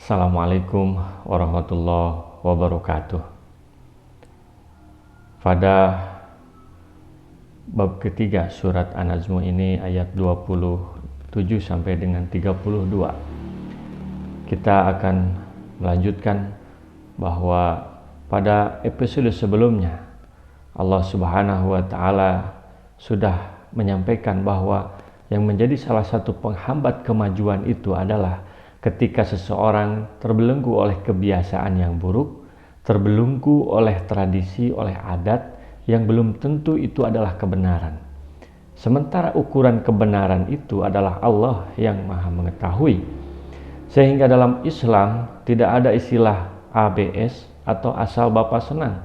Assalamualaikum warahmatullahi wabarakatuh. Pada bab ketiga surat An-Najm ini ayat 27 sampai dengan 32. Kita akan melanjutkan bahwa pada episode sebelumnya Allah Subhanahu wa taala sudah menyampaikan bahwa yang menjadi salah satu penghambat kemajuan itu adalah ketika seseorang terbelenggu oleh kebiasaan yang buruk, terbelenggu oleh tradisi, oleh adat yang belum tentu itu adalah kebenaran. Sementara ukuran kebenaran itu adalah Allah yang Maha mengetahui. Sehingga dalam Islam tidak ada istilah ABS atau asal Bapak senang.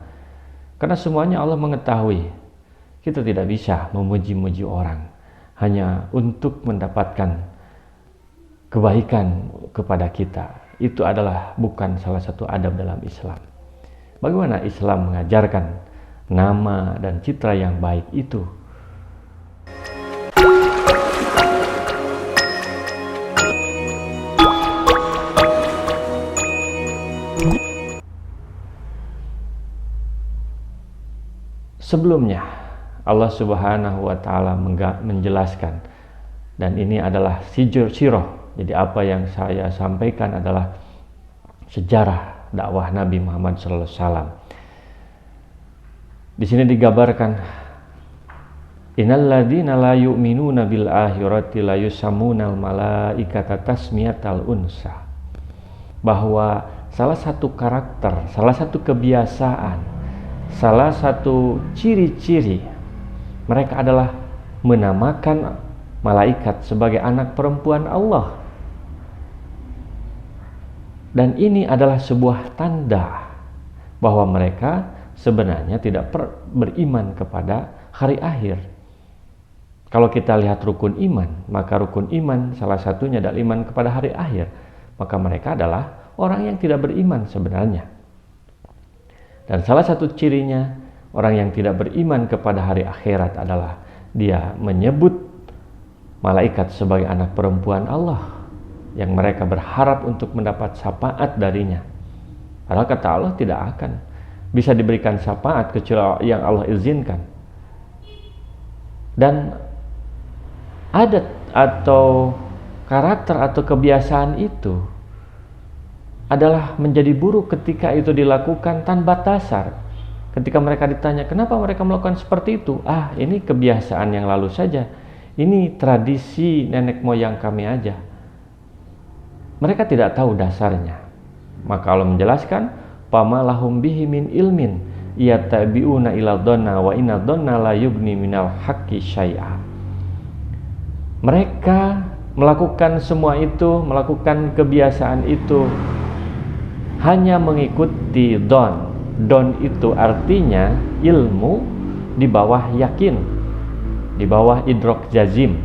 Karena semuanya Allah mengetahui. Kita tidak bisa memuji-muji orang hanya untuk mendapatkan kebaikan kepada kita. Itu adalah bukan salah satu adab dalam Islam. Bagaimana Islam mengajarkan nama dan citra yang baik itu? Sebelumnya Allah Subhanahu wa taala menjelaskan, dan ini adalah sirah. Jadi apa yang saya sampaikan adalah sejarah dakwah Nabi Muhammad SAW. Di sini digambarkan, innal ladzina la yu'minuna bil akhirati la yusammunal malaikata tasmiyatal unsa. Bahwa salah satu karakter, salah satu kebiasaan, salah satu ciri-ciri mereka adalah menamakan malaikat sebagai anak perempuan Allah. Dan ini adalah sebuah tanda bahwa mereka sebenarnya tidak beriman kepada hari akhir. Kalau kita lihat rukun iman, maka rukun iman salah satunya adalah iman kepada hari akhir. Maka mereka adalah orang yang tidak beriman sebenarnya. Dan salah satu cirinya orang yang tidak beriman kepada hari akhirat adalah dia menyebut malaikat sebagai anak perempuan Allah yang mereka berharap untuk mendapat syafaat darinya. Padahal kata Allah tidak akan bisa diberikan syafaat kecuali yang Allah izinkan. Dan adat atau karakter atau kebiasaan itu adalah menjadi buruk ketika itu dilakukan tanpa dasar. Ketika mereka ditanya kenapa mereka melakukan seperti itu, ini kebiasaan yang lalu saja, ini tradisi nenek moyang kami aja. Mereka tidak tahu dasarnya. Maka Allah menjelaskan, "Fama lahum bihi min ilmin yattabi'una ila dhanna wa inna dhanna la yughni minal haqqi syai'a." Mereka melakukan semua itu, melakukan kebiasaan itu hanya mengikuti don. Don itu artinya ilmu di bawah yakin, di bawah idrok jazim,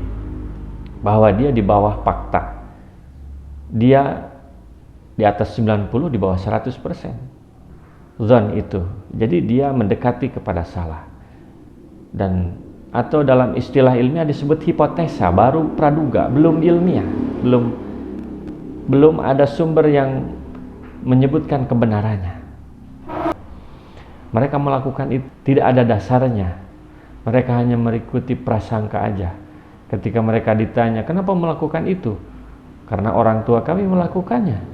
bahwa dia di bawah fakta. Dia di atas 90, di bawah 100%. Zon itu. Jadi dia mendekati kepada salah. Dan atau dalam istilah ilmiah disebut hipotesa, baru praduga, belum ilmiah, belum ada sumber yang menyebutkan kebenarannya. Mereka melakukan itu tidak ada dasarnya. Mereka hanya mengikuti prasangka aja. Ketika mereka ditanya, "Kenapa melakukan itu?" "Karena orang tua kami melakukannya."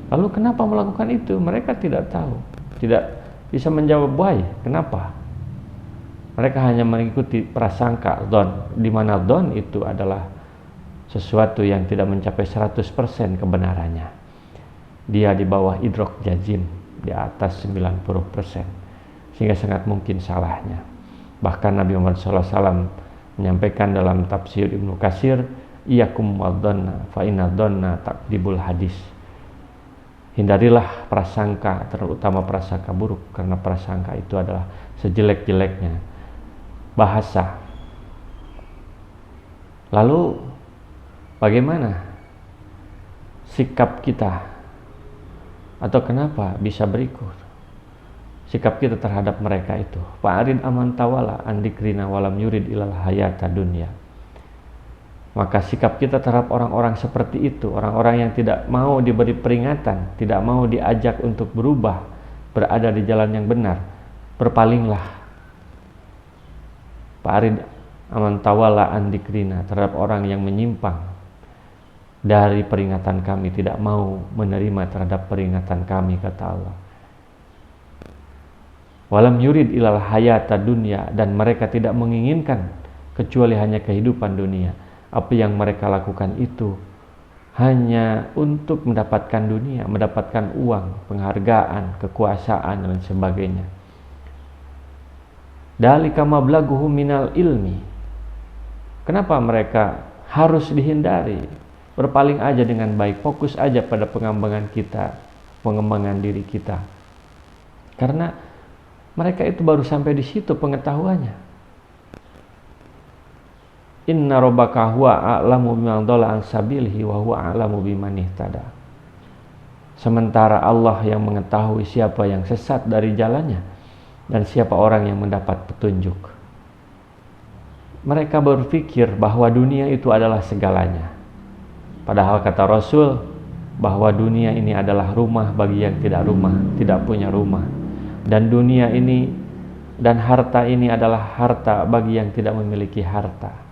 "Lalu kenapa melakukan itu?" Mereka tidak tahu, tidak bisa menjawab why, kenapa. Mereka hanya mengikuti prasangka, don, di mana don itu adalah sesuatu yang tidak mencapai 100% kebenarannya. Dia di bawah idrok jazim, di atas 90%, sehingga sangat mungkin salahnya. Bahkan Nabi Muhammad SAW menyampaikan dalam tafsir Ibnu Katsir, "Iyakum wadhanna fa inna dhanna takdibul hadis." Hindarilah prasangka, terutama prasangka buruk, karena prasangka itu adalah sejelek-jeleknya bahasa. Lalu bagaimana sikap kita, atau kenapa bisa berikut sikap kita terhadap mereka itu? Fa'arid aman tawala andikrina walam yurid ilal hayata dunya. Maka sikap kita terhadap orang-orang seperti itu, orang-orang yang tidak mau diberi peringatan, tidak mau diajak untuk berubah, berada di jalan yang benar, berpalinglah. Fa'rid aman tawalla an dzikrina, terhadap orang yang menyimpang dari peringatan kami, tidak mau menerima terhadap peringatan kami, kata Allah. Walam yurid ilal hayata dunya, dan mereka tidak menginginkan kecuali hanya kehidupan dunia. Apa yang mereka lakukan itu hanya untuk mendapatkan dunia, mendapatkan uang, penghargaan, kekuasaan, dan sebagainya. Dalika mablaghuhum minal ilmi. Kenapa mereka harus dihindari? Berpaling aja dengan baik, fokus aja pada pengembangan kita, pengembangan diri kita. Karena mereka itu baru sampai di situ pengetahuannya. Inna rabbaka huwa a'lamu biman dhalla an sabilihi wa huwa a'lamu biman ihtada. Sementara Allah yang mengetahui siapa yang sesat dari jalannya dan siapa orang yang mendapat petunjuk. Mereka berpikir bahwa dunia itu adalah segalanya. Padahal kata Rasul bahwa dunia ini adalah rumah bagi yang tidak rumah, tidak punya rumah. Dan dunia ini dan harta ini adalah harta bagi yang tidak memiliki harta.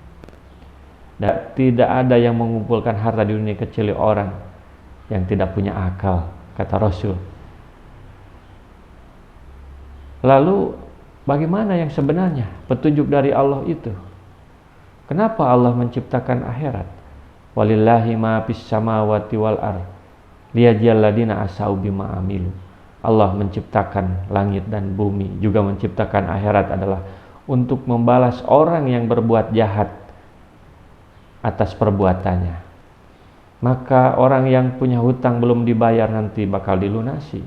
Dan tidak ada yang mengumpulkan harta di dunia kecuali orang yang tidak punya akal, kata Rasul. Lalu bagaimana yang sebenarnya petunjuk dari Allah itu? Kenapa Allah menciptakan akhirat? Walillahi ma fis samawati wal ard liyajziyal ladina asau bima amilu. Allah menciptakan langit dan bumi, juga menciptakan akhirat adalah untuk membalas orang yang berbuat jahat atas perbuatannya. Maka orang yang punya hutang belum dibayar nanti bakal dilunasi.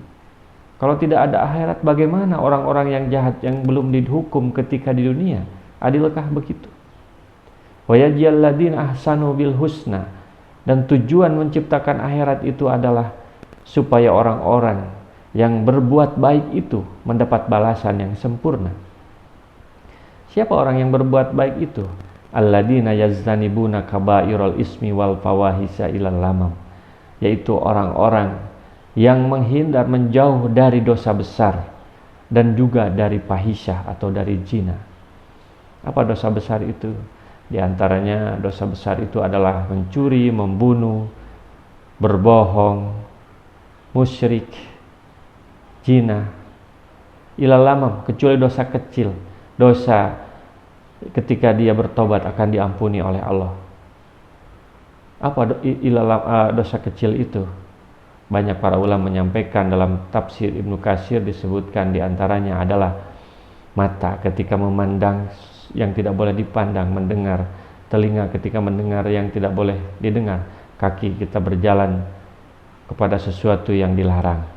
Kalau tidak ada akhirat, bagaimana orang-orang yang jahat yang belum dihukum ketika di dunia? Adilkah begitu? Wa yajziyal ladzina ahsanu bil husna, dan tujuan menciptakan akhirat itu adalah supaya orang-orang yang berbuat baik itu mendapat balasan yang sempurna. Siapa orang yang berbuat baik itu? Alladzina yazdanibuna kabairal ismi wal fawahisa ilal lamam, yaitu orang-orang yang menghindar, menjauh dari dosa besar dan juga dari fahisyah atau dari zina. Apa dosa besar itu? Di antaranya dosa besar itu adalah mencuri, membunuh, berbohong, musyrik, zina, ilal lamam, kecuali dosa kecil. Dosa ketika dia bertobat akan diampuni oleh Allah. Apa dosa kecil itu? Banyak para ulama menyampaikan, dalam tafsir Ibnu Katsir disebutkan diantaranya adalah mata ketika memandang yang tidak boleh dipandang, mendengar, telinga ketika mendengar yang tidak boleh didengar, kaki kita berjalan kepada sesuatu yang dilarang,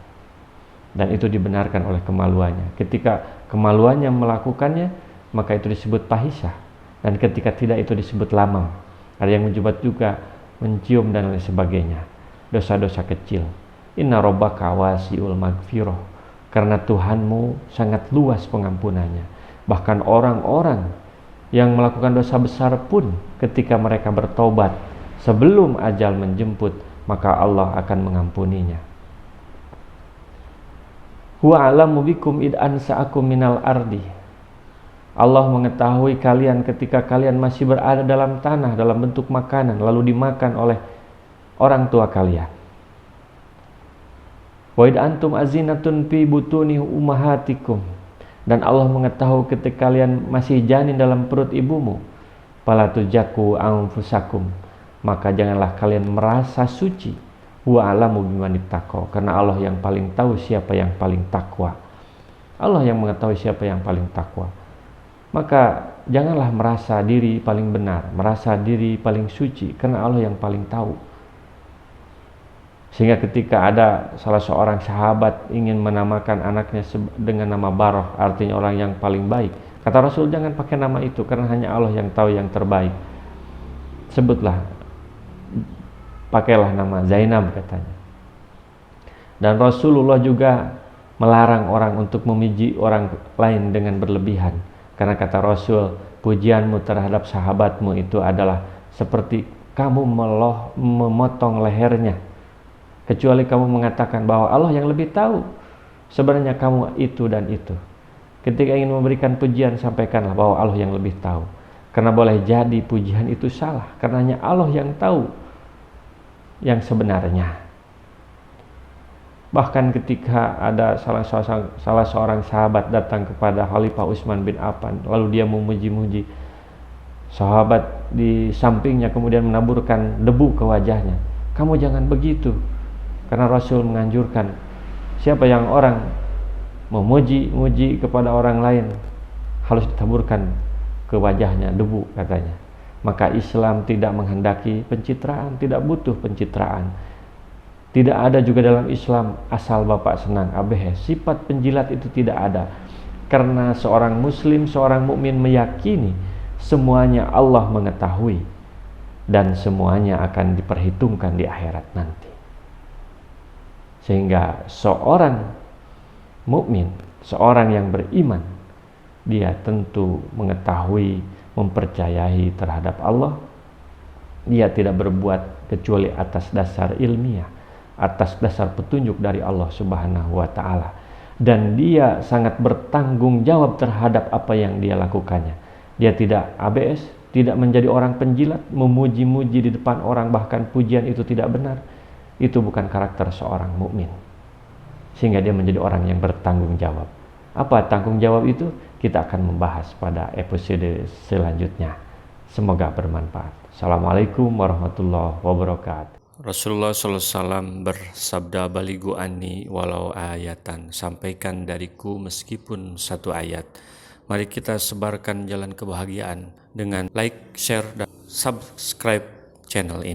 dan itu dibenarkan oleh kemaluannya. Ketika kemaluannya melakukannya, maka itu disebut fahisyah, dan ketika tidak itu disebut lamam. Ada yang menjubat juga, mencium dan lain sebagainya. Dosa-dosa kecil. Inna rabbaka wasi'ul magfirah, karena Tuhanmu sangat luas pengampunannya. Bahkan orang-orang yang melakukan dosa besar pun ketika mereka bertobat sebelum ajal menjemput, maka Allah akan mengampuninya. Huwa a'lamu bikum id ansa'akum minal ardi. Allah mengetahui kalian ketika kalian masih berada dalam tanah dalam bentuk makanan, lalu dimakan oleh orang tua kalian. Wa id antum azinatun fi butuni ummahatikum, dan Allah mengetahui ketika kalian masih janin dalam perut ibumu. Fala tuzaku anfusakum, maka janganlah kalian merasa suci. Wa a'lamu biman ittaqa, karena Allah yang paling tahu siapa yang paling takwa. Allah yang mengetahui siapa yang paling takwa. Maka janganlah merasa diri paling benar, merasa diri paling suci, karena Allah yang paling tahu. Sehingga ketika ada salah seorang sahabat ingin menamakan anaknya dengan nama Barah, artinya orang yang paling baik, kata Rasul, jangan pakai nama itu, karena hanya Allah yang tahu yang terbaik. Sebutlah, pakailah nama Zainab, katanya. Dan Rasulullah juga melarang orang untuk memuji orang lain dengan berlebihan. Karena kata Rasul, pujianmu terhadap sahabatmu itu adalah seperti kamu memotong lehernya, kecuali kamu mengatakan bahwa Allah yang lebih tahu sebenarnya kamu itu dan itu. Ketika ingin memberikan pujian, sampaikanlah bahwa Allah yang lebih tahu. Karena boleh jadi pujian itu salah, karena hanya Allah yang tahu yang sebenarnya. Bahkan ketika ada salah seorang sahabat datang kepada Khalifah Utsman bin Affan, lalu dia memuji-muji, sahabat di sampingnya kemudian menaburkan debu ke wajahnya. Kamu jangan begitu, karena Rasul menganjurkan siapa yang orang memuji-muji kepada orang lain harus ditaburkan ke wajahnya debu, katanya. Maka Islam tidak menghendaki pencitraan, tidak butuh pencitraan. Tidak ada juga dalam Islam asal bapak senang abeh. Sifat penjilat itu tidak ada. Karena seorang muslim, seorang mukmin meyakini semuanya Allah mengetahui dan semuanya akan diperhitungkan di akhirat nanti. Sehingga seorang mukmin, seorang yang beriman, dia tentu mengetahui, mempercayai terhadap Allah. Dia tidak berbuat kecuali atas dasar ilmiah, atas dasar petunjuk dari Allah Subhanahu wa ta'ala, dan dia sangat bertanggung jawab terhadap apa yang dia lakukannya. Dia tidak ABS, tidak menjadi orang penjilat, memuji-muji di depan orang, bahkan pujian itu tidak benar. Itu bukan karakter seorang mukmin. Sehingga dia menjadi orang yang bertanggung jawab. Apa tanggung jawab itu? Kita akan membahas pada episode selanjutnya. Semoga bermanfaat. Assalamualaikum warahmatullahi wabarakatuh. Rasulullah SAW bersabda, "Balighu anni walau ayatan." Sampaikan dariku meskipun satu ayat. Mari kita sebarkan jalan kebahagiaan dengan like, share, dan subscribe channel ini.